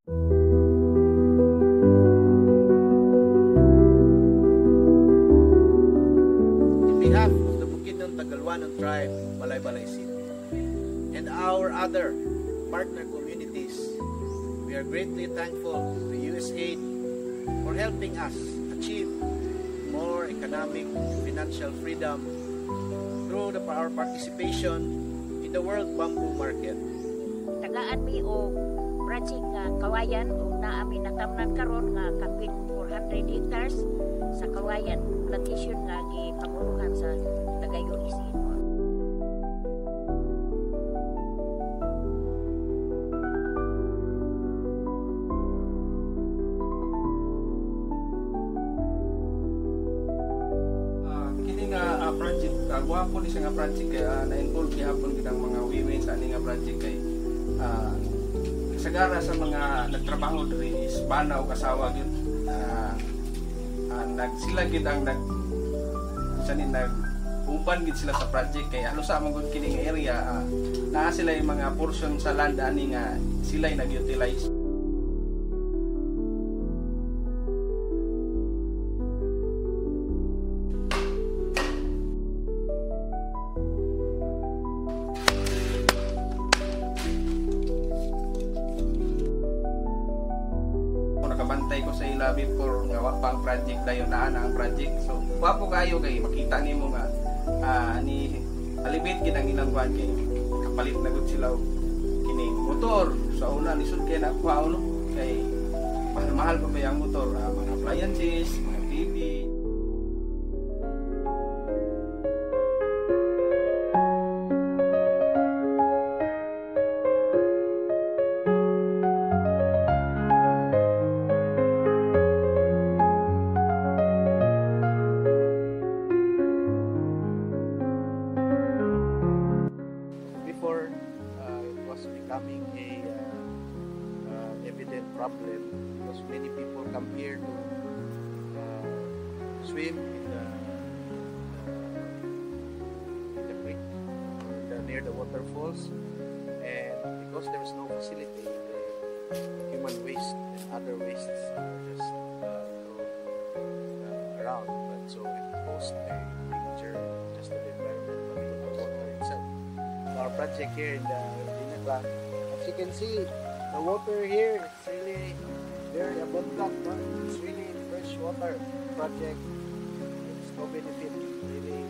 In behalf of the Bukidnon Tagalwanon Tribe, Balay-Balay City, and our other partner communities, we are greatly thankful to USAID for helping us achieve more economic and financial freedom through our participation in the World Bamboo Market. Tagaan mi o project nga kawayan o naami natamnan karon nga kapit 400 hectares sa kawayan plantation nga gipamuluhan sa Tagayon Isin. Project gwapo ni nga project kay na-involve gihapon gid ang mga women sa ani nga project kay sagara sa mga nagtrabaho diri is bana o kasawa gyud sila gid ang uban gid sila sa project kay halos sa mga kining area naa sila yung mga portion sa land ani nga sila nag-utilize. Nakabantay ko sa ila before nga pang project dayon na ang project, so wapo kayo kay makita nimo nga ni alibit gid ang ilang kuan kay kapalit na gud sila kining motor sa una lisod kay na kuha no kay mahal pa ba ang motor, mga appliances, mga TV. Becoming a evident problem because many people come here to swim in the creek near the waterfalls, and because there is no facility, the human waste and other wastes just thrown around, and so it poses a danger just to the environment, but to the water itself. So our project here in the as you can see, the water here is really very abundant. It's really fresh water project. It's no benefit really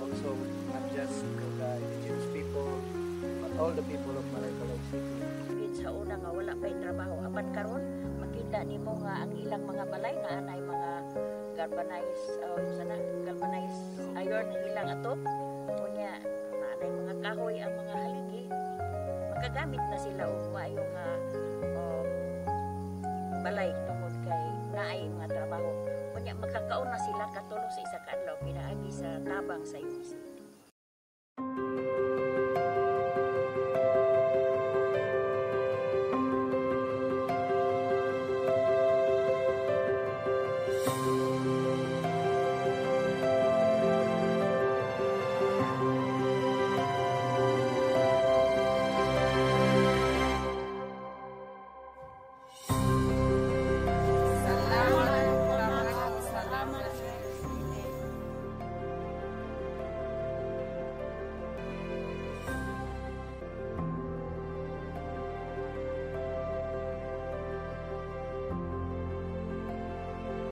also not just to the indigenous people but all the people of Balay-Balay City. Sa una nga wala pa trabaho apan karon makita nimo nga ang ilang mga balay nga anay mga galvanized iron ilang ato kunya anay mga kahoy ang mga haligi. Makagamit na sila og maayong balay tungod kay naay mga trabaho. Kunya makakaon na sila katulong sa isa ka adlaw pinaagi sa tabang sa